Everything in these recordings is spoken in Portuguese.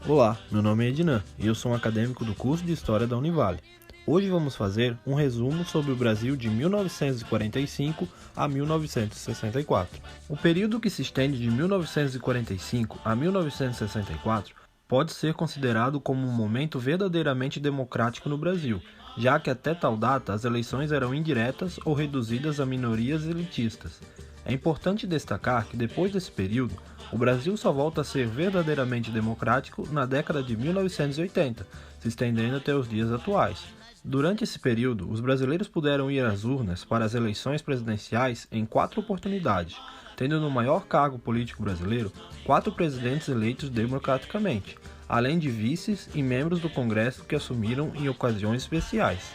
Olá, meu nome é Ednan e eu sou um acadêmico do curso de História da Univale. Hoje vamos fazer um resumo sobre o Brasil de 1945 a 1964. O período que se estende de 1945 a 1964 pode ser considerado como um momento verdadeiramente democrático no Brasil, já que até tal data as eleições eram indiretas ou reduzidas a minorias elitistas. É importante destacar que depois desse período, o Brasil só volta a ser verdadeiramente democrático na década de 1980, se estendendo até os dias atuais. Durante esse período, os brasileiros puderam ir às urnas para as eleições presidenciais em 4 oportunidades, tendo no maior cargo político brasileiro 4 presidentes eleitos democraticamente, além de vices e membros do Congresso que assumiram em ocasiões especiais.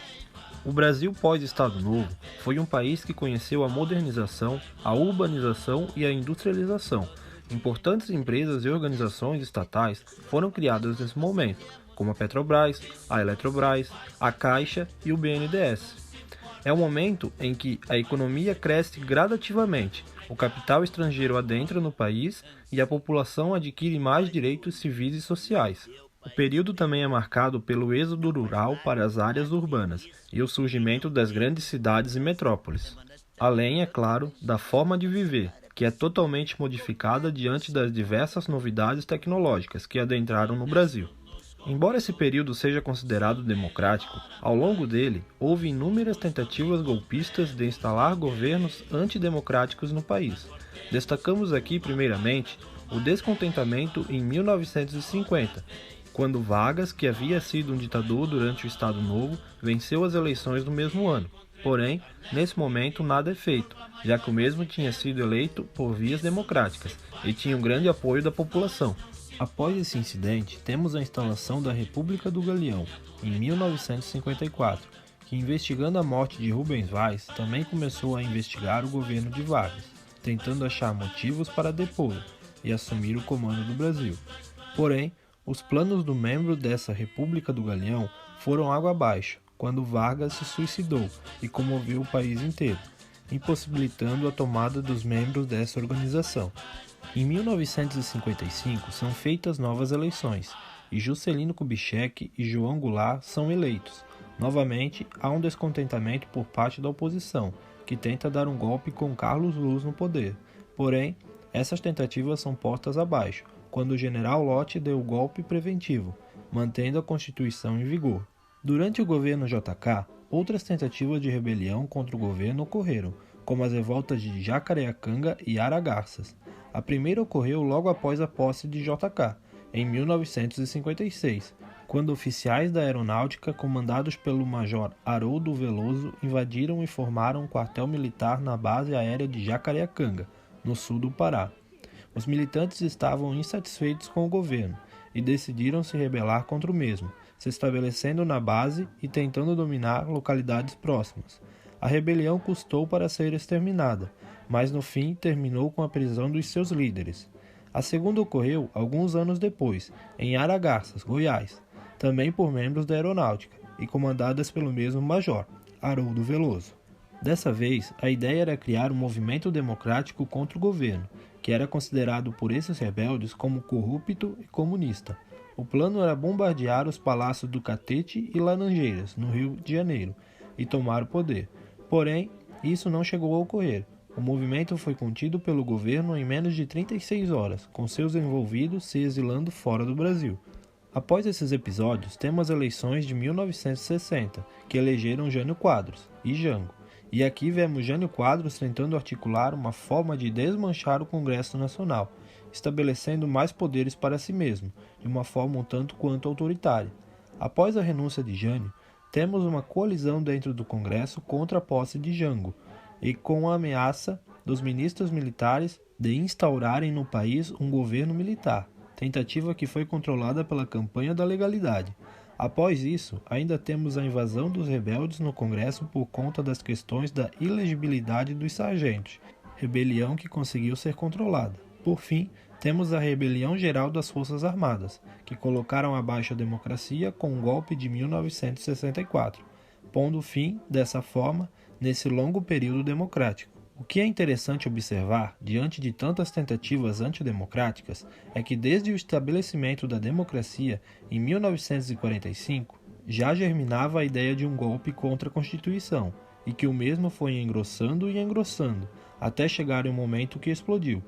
O Brasil pós-Estado Novo foi um país que conheceu a modernização, a urbanização e a industrialização. Importantes empresas e organizações estatais foram criadas nesse momento, como a Petrobras, a Eletrobras, a Caixa e o BNDES. É um momento em que a economia cresce gradativamente, o capital estrangeiro adentra no país e a população adquire mais direitos civis e sociais. O período também é marcado pelo êxodo rural para as áreas urbanas e o surgimento das grandes cidades e metrópoles. Além, é claro, da forma de viver, que é totalmente modificada diante das diversas novidades tecnológicas que adentraram no Brasil. Embora esse período seja considerado democrático, ao longo dele houve inúmeras tentativas golpistas de instalar governos antidemocráticos no país. Destacamos aqui, primeiramente, o descontentamento em 1950, quando Vargas, que havia sido um ditador durante o Estado Novo, venceu as eleições no mesmo ano. Porém, nesse momento nada é feito, já que o mesmo tinha sido eleito por vias democráticas e tinha um grande apoio da população. Após esse incidente, temos a instalação da República do Galeão, em 1954, que, investigando a morte de Rubens Vaz, também começou a investigar o governo de Vargas, tentando achar motivos para depô-lo e assumir o comando do Brasil. Porém, os planos do membro dessa República do Galeão foram água abaixo, quando Vargas se suicidou e comoveu o país inteiro, impossibilitando a tomada dos membros dessa organização. Em 1955 são feitas novas eleições e Juscelino Kubitschek e João Goulart são eleitos. Novamente, há um descontentamento por parte da oposição, que tenta dar um golpe com Carlos Luz no poder. Porém, essas tentativas são postas abaixo, quando o general Lott deu o golpe preventivo, mantendo a Constituição em vigor. Durante o governo JK, outras tentativas de rebelião contra o governo ocorreram, como as revoltas de Jacareacanga e Aragarças. A primeira ocorreu logo após a posse de JK, em 1956, quando oficiais da aeronáutica, comandados pelo major Haroldo Veloso, invadiram e formaram um quartel militar na base aérea de Jacareacanga, no sul do Pará. Os militantes estavam insatisfeitos com o governo e decidiram se rebelar contra o mesmo, se estabelecendo na base e tentando dominar localidades próximas. A rebelião custou para ser exterminada, mas no fim terminou com a prisão dos seus líderes. A segunda ocorreu alguns anos depois, em Aragarças, Goiás, também por membros da aeronáutica e comandadas pelo mesmo major, Haroldo Veloso. Dessa vez, a ideia era criar um movimento democrático contra o governo, que era considerado por esses rebeldes como corrupto e comunista. O plano era bombardear os palácios do Catete e Laranjeiras, no Rio de Janeiro, e tomar o poder. Porém, isso não chegou a ocorrer. O movimento foi contido pelo governo em menos de 36 horas, com seus envolvidos se exilando fora do Brasil. Após esses episódios, temos as eleições de 1960, que elegeram Jânio Quadros e Jango. E aqui vemos Jânio Quadros tentando articular uma forma de desmanchar o Congresso Nacional, estabelecendo mais poderes para si mesmo, de uma forma um tanto quanto autoritária. Após a renúncia de Jânio, temos uma coalizão dentro do Congresso contra a posse de Jango, e com a ameaça dos ministros militares de instaurarem no país um governo militar, tentativa que foi controlada pela campanha da legalidade. Após isso, ainda temos a invasão dos rebeldes no Congresso por conta das questões da ilegibilidade dos sargentos, rebelião que conseguiu ser controlada. Por fim, temos a rebelião geral das Forças Armadas, que colocaram abaixo a democracia com o golpe de 1964, pondo fim, dessa forma, nesse longo período democrático. O que é interessante observar, diante de tantas tentativas antidemocráticas, é que desde o estabelecimento da democracia, em 1945, já germinava a ideia de um golpe contra a Constituição, e que o mesmo foi engrossando e engrossando, até chegar em um momento que explodiu.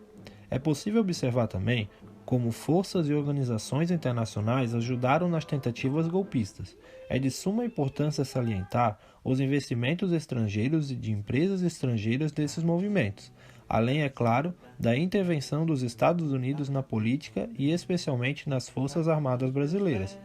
É possível observar também como forças e organizações internacionais ajudaram nas tentativas golpistas. É de suma importância salientar os investimentos estrangeiros e de empresas estrangeiras desses movimentos, além, é claro, da intervenção dos Estados Unidos na política e especialmente nas Forças Armadas brasileiras.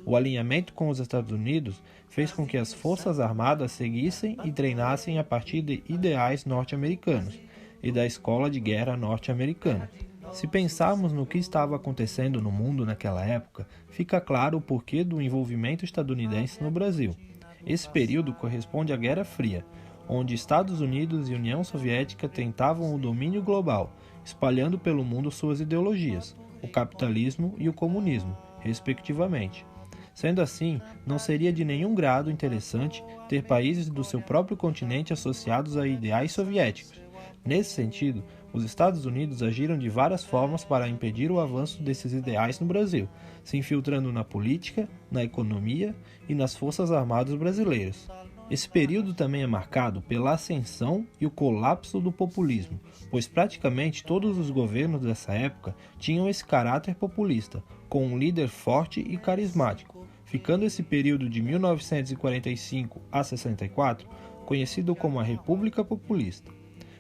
O alinhamento com os Estados Unidos fez com que as Forças Armadas seguissem e treinassem a partir de ideais norte-americanos e da Escola de Guerra norte-americana. Se pensarmos no que estava acontecendo no mundo naquela época, fica claro o porquê do envolvimento estadunidense no Brasil. Esse período corresponde à Guerra Fria, onde Estados Unidos e União Soviética tentavam o domínio global, espalhando pelo mundo suas ideologias, o capitalismo e o comunismo, respectivamente. Sendo assim, não seria de nenhum grado interessante ter países do seu próprio continente associados a ideais soviéticos. Nesse sentido, os Estados Unidos agiram de várias formas para impedir o avanço desses ideais no Brasil, se infiltrando na política, na economia e nas forças armadas brasileiras. Esse período também é marcado pela ascensão e o colapso do populismo, pois praticamente todos os governos dessa época tinham esse caráter populista, com um líder forte e carismático, ficando esse período de 1945 a 64 conhecido como a República Populista.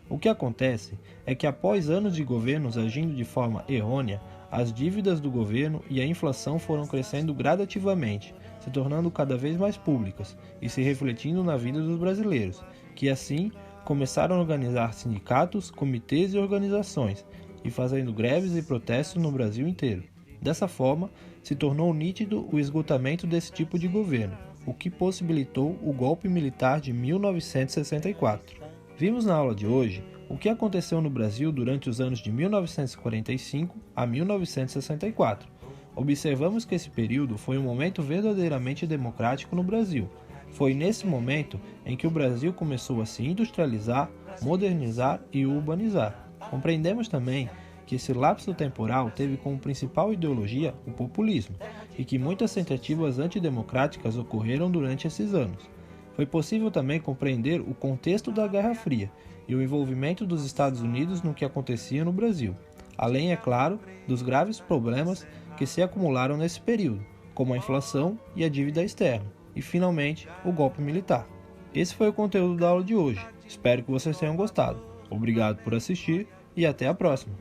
O que acontece é que após anos de governos agindo de forma errônea, as dívidas do governo e a inflação foram crescendo gradativamente, se tornando cada vez mais públicas e se refletindo na vida dos brasileiros, que assim começaram a organizar sindicatos, comitês e organizações, e fazendo greves e protestos no Brasil inteiro. Dessa forma, se tornou nítido o esgotamento desse tipo de governo, o que possibilitou o golpe militar de 1964. Vimos na aula de hoje o que aconteceu no Brasil durante os anos de 1945 a 1964. Observamos que esse período foi um momento verdadeiramente democrático no Brasil. Foi nesse momento em que o Brasil começou a se industrializar, modernizar e urbanizar. Compreendemos também que esse lapso temporal teve como principal ideologia o populismo e que muitas tentativas antidemocráticas ocorreram durante esses anos. Foi possível também compreender o contexto da Guerra Fria e o envolvimento dos Estados Unidos no que acontecia no Brasil, além, é claro, dos graves problemas que se acumularam nesse período, como a inflação e a dívida externa, e, finalmente, o golpe militar. Esse foi o conteúdo da aula de hoje. Espero que vocês tenham gostado. Obrigado por assistir e até a próxima!